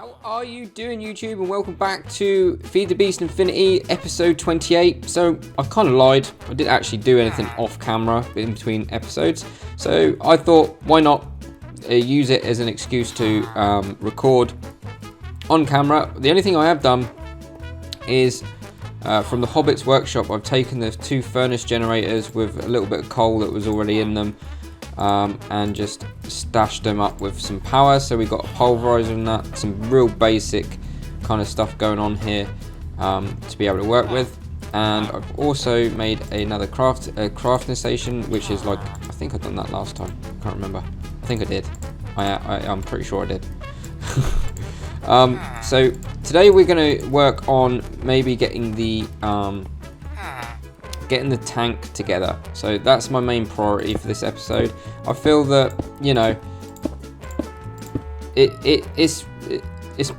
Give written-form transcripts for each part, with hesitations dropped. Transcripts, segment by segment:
How are you doing, YouTube, and welcome back to FTB Infinity episode 28. So I kind of lied, I didn't actually do anything off camera in between episodes, so I thought why not use it as an excuse to record on camera. The only thing I have done is from the Hobbit's workshop, I've taken the two furnace generators with a little bit of coal that was already in them and just stashed them up with some power. So we got a pulverizer and that, some real basic kind of stuff going on here to be able to work with. And I've also made another crafting station, which is like, I think I've done that last time, I can't remember. I think I did. I'm pretty sure I did. So today we're going to work on maybe getting the tank together. So that's my main priority for this episode. I feel that, you know, it's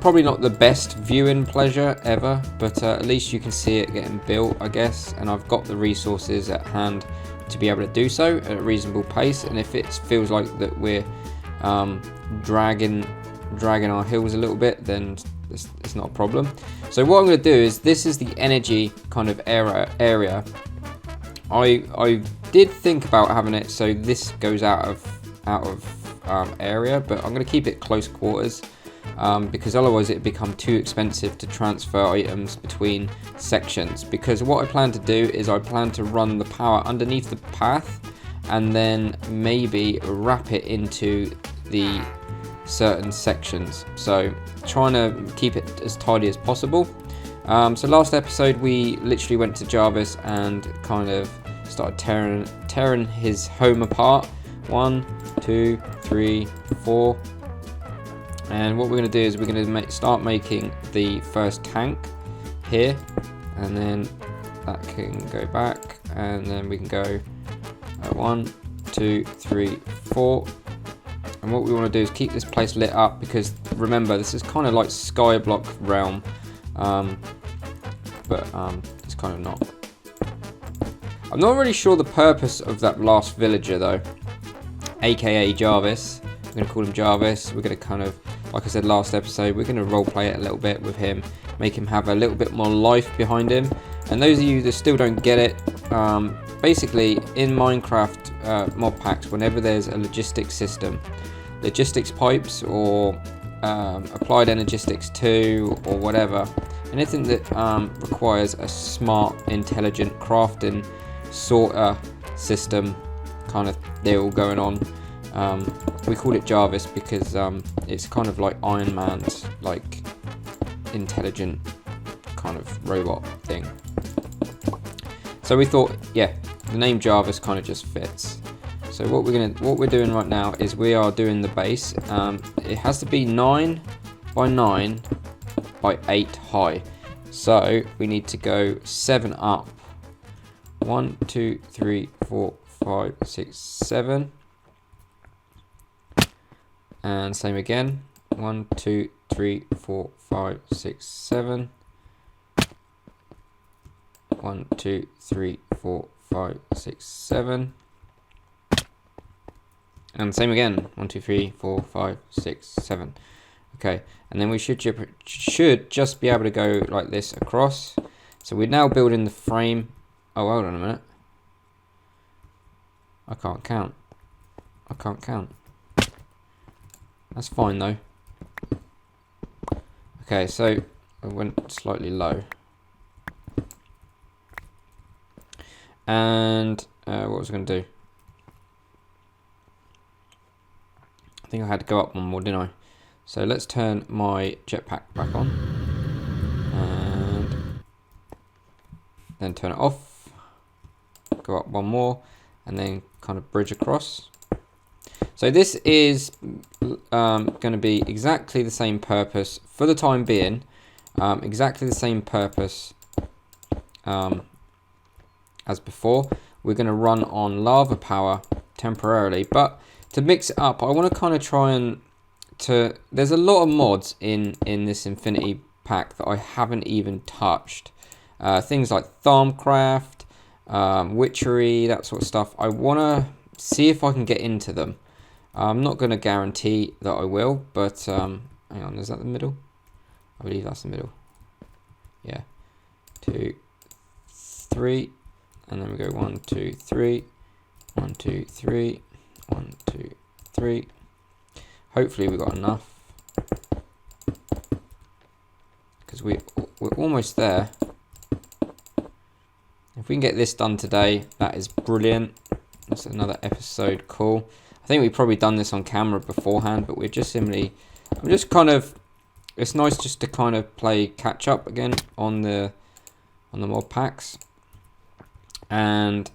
probably not the best viewing pleasure ever, but at least you can see it getting built, I guess, and I've got the resources at hand to be able to do so at a reasonable pace. And if it feels like that we're dragging our heels a little bit, then it's not a problem. So what I'm going to do is, this is the energy kind of area. I did think about having it so this goes out of area, but I'm going to keep it close quarters because otherwise it'd become too expensive to transfer items between sections. Because what I plan to do is I plan to run the power underneath the path and then maybe wrap it into the certain sections, so trying to keep it as tidy as possible. So last episode we literally went to Jarvis and kind of started tearing his home apart. 1, 2, 3, 4, and what we're going to do is we're going to start making the first tank here, and then that can go back, and then we can go 1, 2, 3, 4. And what we want to do is keep this place lit up, because remember, this is kind of like Skyblock realm, but it's kind of not. I'm not really sure the purpose of that last villager though, aka Jarvis. We're going to call him Jarvis. We're going to kind of, like I said last episode, we're going to roleplay it a little bit with him, make him have a little bit more life behind him. And those of you that still don't get it, basically in Minecraft mod packs, whenever there's a logistics system, logistics pipes or applied Energistics 2 or whatever, anything that requires a smart, intelligent crafting sorter system kind of deal going on, we call it Jarvis because it's kind of like Iron Man's like intelligent kind of robot thing. So we thought, yeah, the name Jarvis kind of just fits. So what we're doing right now is we are doing the base. It has to be 9 by 9 by 8 high. So we need to go 7 up. 1, 2, 3, 4, 5, 6, 7. And same again. 1, 2, 3, 4, 5, 6, 7. 1, 2, 3, 4, 5, 6, 7. And same again. 1, 2, 3, 4, 5, 6, 7. Okay, and then we should just be able to go like this across. So we're now building the frame. Oh, hold on a minute. I can't count. That's fine though. Okay, so I went slightly low. And what was I going to do? I think I had to go up one more, didn't I? So let's turn my jetpack back on. And then turn it off. Go up one more. And then kind of bridge across. So this is going to be exactly the same purpose for the time being. Exactly the same purpose as before. We're going to run on lava power temporarily, but to mix it up, I want to kind of try and there's a lot of mods in this Infinity pack that I haven't even touched. Things like Tharmcraft, Witchery, that sort of stuff. I want to see if I can get into them. I'm not going to guarantee that I will, but hang on, is that the middle? I believe that's the middle. Yeah. 2, 3, and then we go 1, 2, 3, 1, 2, 3, 1, 2, 3. Hopefully we got enough, because we're almost there. If we can get this done today, that is brilliant. That's another episode. Cool. I think we've probably done this on camera beforehand, but we're just simply, I'm just kind of, it's nice just to kind of play catch up again on the mod packs. And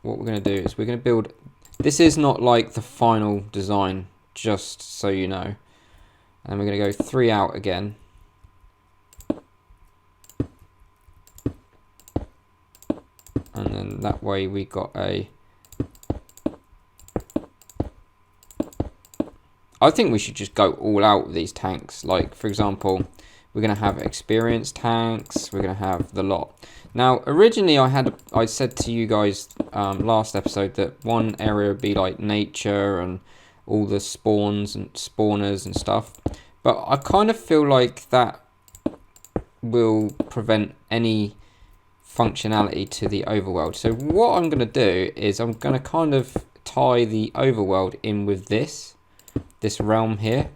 what we're going to do is we're going to build, this is not like the final design, just so you know. And we're going to go 3 out again. And then that way we got a, I think we should just go all out with these tanks. Like, for example, we're going to have experience tanks. We're going to have the lot. Now, originally I said to you guys last episode that one area would be like nature and all the spawns and spawners and stuff. But I kind of feel like that will prevent any functionality to the overworld. So what I'm going to do is I'm going to kind of tie the overworld in with this realm here.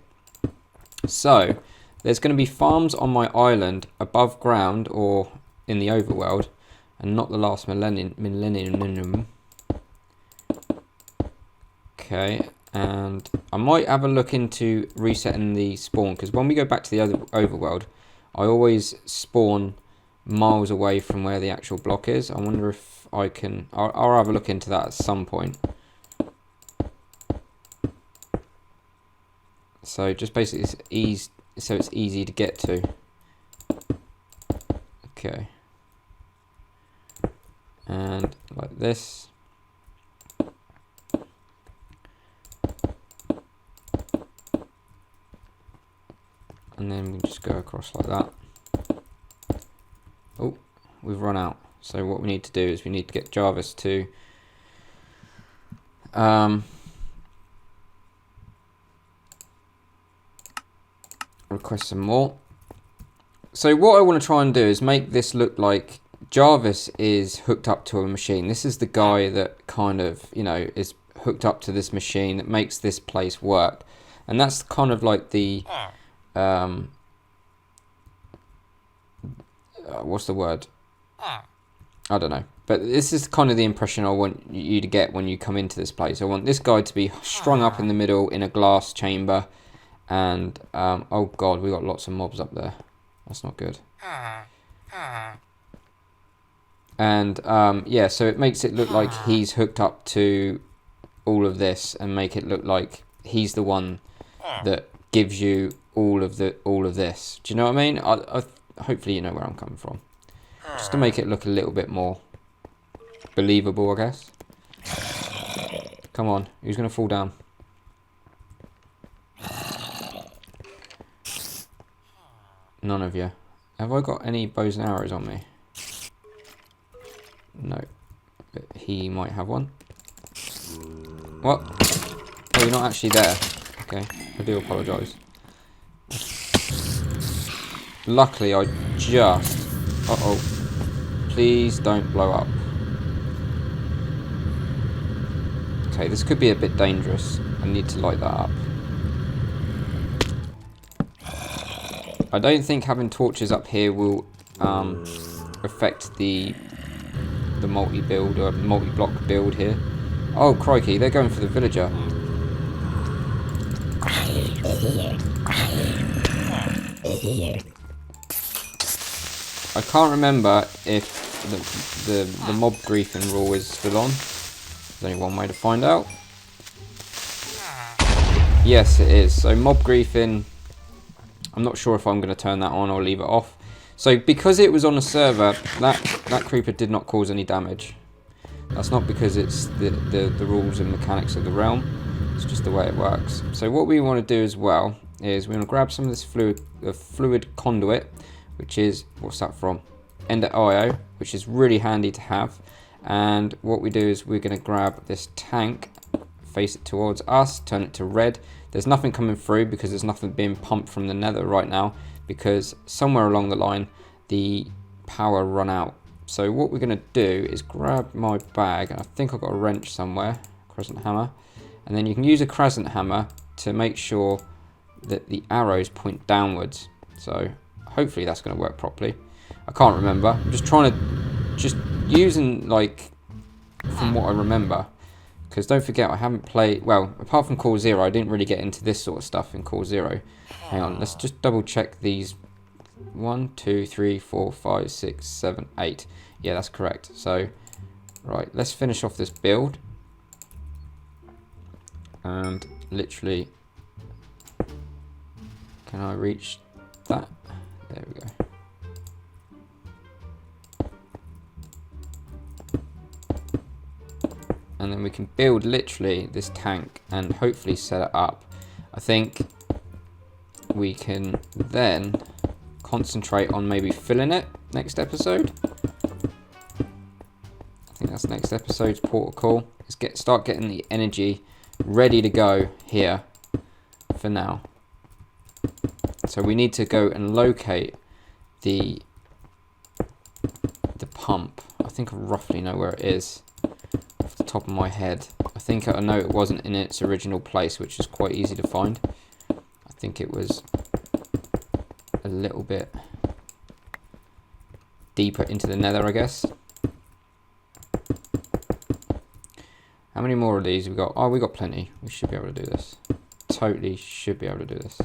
So there's going to be farms on my island above ground or in the overworld, and not the last millennium. Okay, and I might have a look into resetting the spawn, because when we go back to the other overworld, I always spawn miles away from where the actual block is. I wonder if I can, I'll have a look into that at some point. So just basically it's easy to get to. Okay. And like this. And then we just go across like that. Oh, we've run out. So what we need to do is we need to get Jarvis to request some more. So what I want to try and do is make this look like Jarvis is hooked up to a machine. This is the guy that kind of, you know, is hooked up to this machine that makes this place work. And that's kind of like the what's the word? I don't know. But this is kind of the impression I want you to get when you come into this place. I want this guy to be strung up in the middle in a glass chamber. And, oh god, we got lots of mobs up there. That's not good. And, yeah, so it makes it look like he's hooked up to all of this, and make it look like he's the one that gives you all of this. Do you know what I mean? Hopefully you know where I'm coming from. Just to make it look a little bit more believable, I guess. Come on, who's going to fall down? None of you. Have I got any bows and arrows on me? No. But he might have one. What? Oh, you're not actually there. Okay, I do apologise. Luckily, I just... Uh-oh. Please don't blow up. Okay, this could be a bit dangerous. I need to light that up. I don't think having torches up here will affect the multi-build or multi-block build here. Oh, crikey, they're going for the villager. I can't remember if the mob griefing rule is still on. There's only one way to find out. Yes, it is. So mob griefing, I'm not sure if I'm going to turn that on or leave it off. So because it was on a server, that creeper did not cause any damage. That's not because it's the rules and mechanics of the realm. It's just the way it works. So what we want to do as well is we're going to grab some of this fluid conduit, which is, what's that from? Ender.io, which is really handy to have. And what we do is we're going to grab this tank face it towards us, turn it to red. There's nothing coming through because there's nothing being pumped from the nether right now, because somewhere along the line the power run out. So what we're going to do is grab my bag, and I think I've got a wrench somewhere, crescent hammer, and then you can use a crescent hammer to make sure that the arrows point downwards. So hopefully that's going to work properly. I can't remember. I'm just trying to, just using like from what I remember, because don't forget I haven't played, well, apart from Core 0, I didn't really get into this sort of stuff in Core 0. Hang on, let's just double check these. 1, 2, 3, 4, 5, 6, 7, 8. Yeah, that's correct. So, right, let's finish off this build. And literally, can I reach that? There we go. And then we can build literally this tank and hopefully set it up. I think we can then concentrate on maybe filling it next episode. I think that's next episode's protocol. Is start getting the energy ready to go here for now. So we need to go and locate the pump. I think I roughly know where it is off the top of my head. I think I know it wasn't in its original place, which is quite easy to find. I think it was a little bit deeper into the nether, I guess. How many more of these we got? Oh, we got plenty. We should be able to do this. Totally should be able to do this.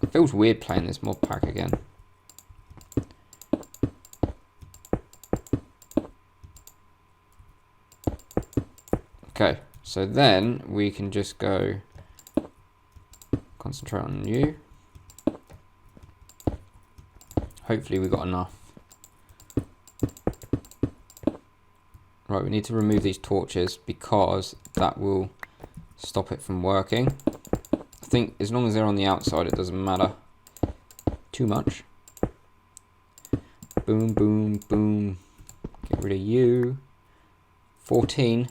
It feels weird playing this mod pack again. Okay, so then we can just go concentrate on you. Hopefully we got enough. Right, we need to remove these torches because that will stop it from working. I think as long as they're on the outside, it doesn't matter too much. Boom, boom, boom. Get rid of you. 14.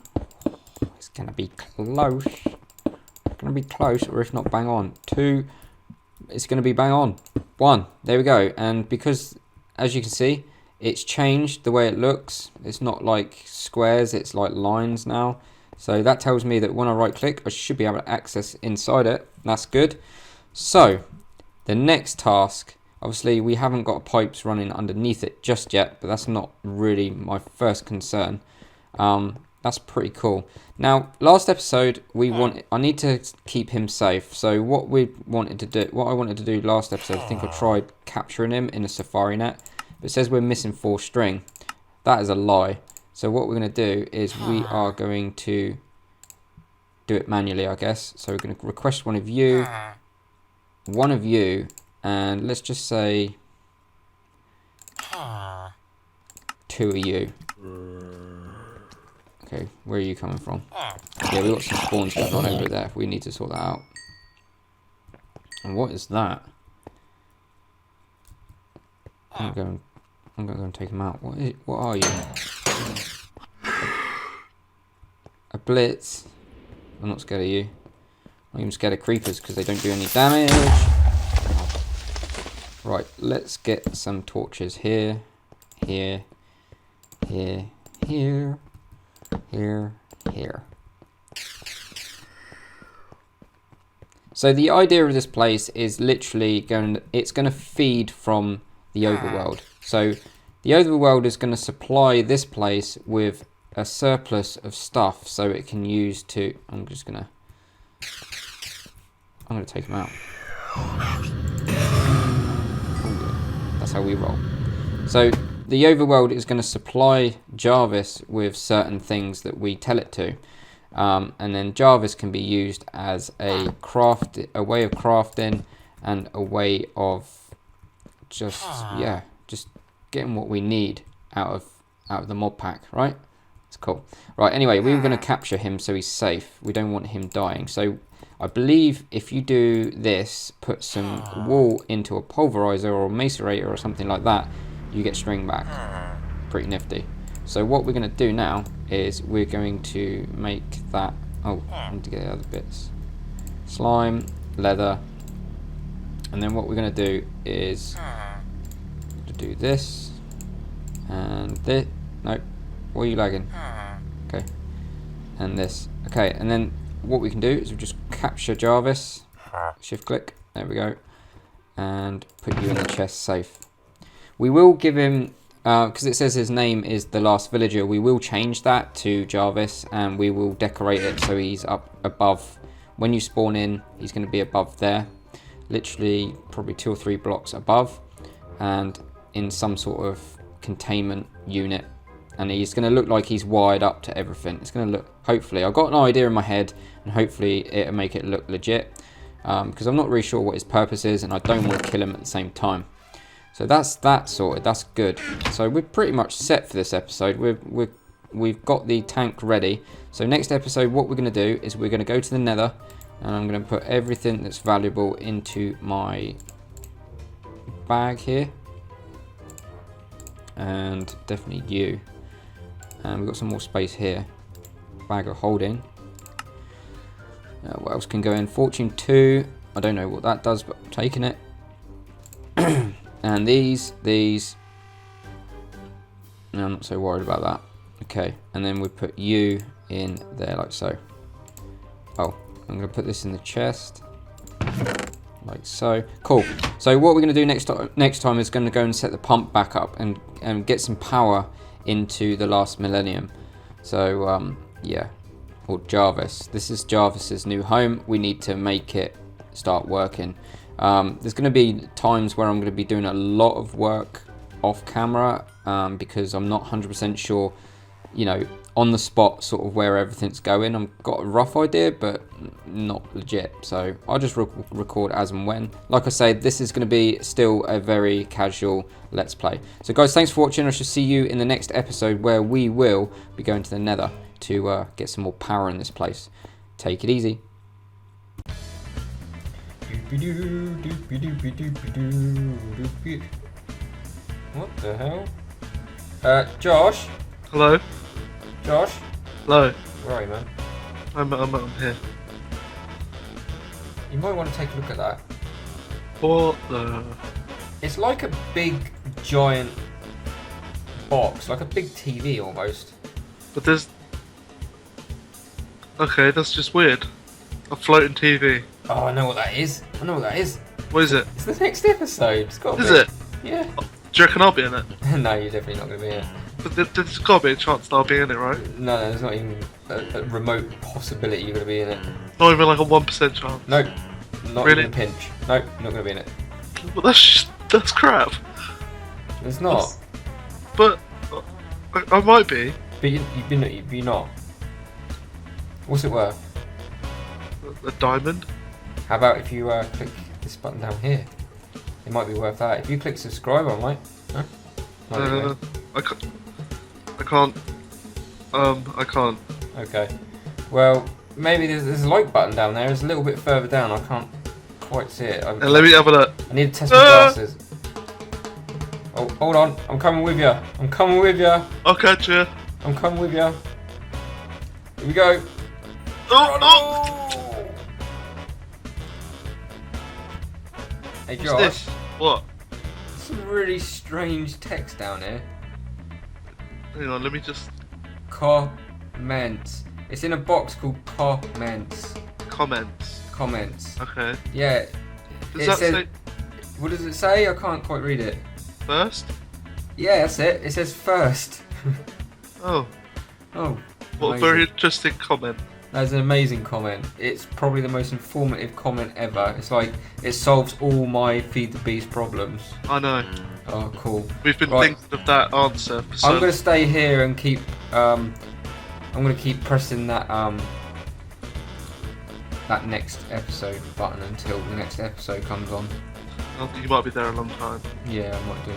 It's gonna be close. It's gonna be close, or if not, bang on. 2. It's gonna be bang on. 1. There we go. And because, as you can see, it's changed the way it looks. It's not like squares, it's like lines now. So that tells me that when I right click, I should be able to access inside it. That's good. So the next task, obviously we haven't got pipes running underneath it just yet, but that's not really my first concern. That's pretty cool. Now, last episode I need to keep him safe. So what I wanted to do last episode, I think I tried capturing him in a safari net. But it says we're missing 4 string. That is a lie. So what we're going to do is we are going to do it manually, I guess. So we're going to request one of you, and let's just say 2 of you. Okay, where are you coming from? Yeah, we've got some spawns going on over there. We need to sort that out. And what is that? I'm going to go and take him out. What are you? A blitz. I'm not scared of you. I'm not even scared of creepers because they don't do any damage. Right, let's get some torches here, here, here, here, here, here. So the idea of this place is literally it's going to feed from the overworld. So the overworld is going to supply this place with a surplus of stuff so it can use to, I'm going to take him out. That's how we roll. So the overworld is going to supply Jarvis with certain things that we tell it to. And then Jarvis can be used as a way of crafting and a way of just getting what we need out of the mod pack, right? It's cool. Right, anyway, we were going to capture him so he's safe. We don't want him dying. So I believe if you do this, put some wool into a pulverizer or a macerator or something like that, you get string back. Pretty nifty. So what we're going to do now is we're going to make that. Oh, I need to get the other bits. Slime, leather, and then what we're going to do is to do this and this. Nope. What are you lagging? Okay. And this. Okay. And then what we can do is we just capture Jarvis. Shift click. There we go. And put you in the chest safe. We will give him, because it says his name is the last villager, we will change that to Jarvis and we will decorate it so he's up above. When you spawn in, he's going to be above there. Literally probably 2 or 3 blocks above and in some sort of containment unit. And he's going to look like he's wired up to everything. It's going to look, hopefully, I've got an idea in my head and hopefully it'll make it look legit. Because I'm not really sure what his purpose is and I don't want to kill him at the same time. So that's that sorted, that's good. So we're pretty much set for this episode. We've got the tank ready. So next episode what we're going to do is we're going to go to the nether and I'm going to put everything that's valuable into my bag here. And definitely you. And we've got some more space here. Bag of holding. What else can go in? Fortune 2. I don't know what that does, but I'm taking it. And these. No, I'm not so worried about that. Okay, and then we put you in there like so. Oh, I'm going to put this in the chest. Like so. Cool. So what we're going to do next time is going to go and set the pump back up and get some power into the last millennium. So, yeah. Or Jarvis. This is Jarvis's new home. We need to make it start working. There's going to be times where I'm going to be doing a lot of work off camera because I'm not 100% sure, you know, on the spot sort of where everything's going. I've got a rough idea, but not legit. So I'll just record as and when. Like I said, this is going to be still a very casual Let's Play. So guys, thanks for watching. I shall see you in the next episode where we will be going to the nether to get some more power in this place. Take it easy. What the hell? Josh? Hello? Josh? Hello? Where are you, man? I'm here. You might want to take a look at that. What the... It's like a big, giant box, like a big TV almost. But there's... Okay, that's just weird. A floating TV. Oh, I know what that is. I know what that is. What is it? It's the next episode. It's got to Is be. it? Yeah. Do you reckon I'll be in it? No, you're definitely not going to be in it. But there's got to be a chance that I'll be in it, right? No, there's not even a remote possibility you're going to be in it. Not even like a 1% chance? Nope. Not Really? even a pinch. Nope, not going to be in it. Well, that's crap. It's not. But I might be. But you're not. What's it worth? A diamond? How about if you click this button down here? It might be worth that. If you click subscribe, I might. No? I can't. I can't. Okay. Well, maybe there's a like button down there. It's a little bit further down. I can't quite see it. Let me have a look. I need to test my glasses. Oh, hold on. I'm coming with you. I'm coming with you. I'll catch you. I'm coming with you. Here we go. Oh! Hey What's Josh. this? What? Some really strange text down here. Hang on, let me just... Comments. It's in a box called comments. Comments. Comments. Okay. Yeah. Does that say What does it say? I can't quite read it. first? Yeah, that's it. It says first. Oh. Oh. What a amazing. very interesting comment. That's an amazing comment. It's probably the most informative comment ever. It's like, it solves all my Feed the Beast problems. I know. Oh, cool. We've been Right. thinking of that answer for so I'm going to stay here and keep, I'm going to keep pressing that, that next episode button until the next episode comes on. You might be there a long time. Yeah, I might do.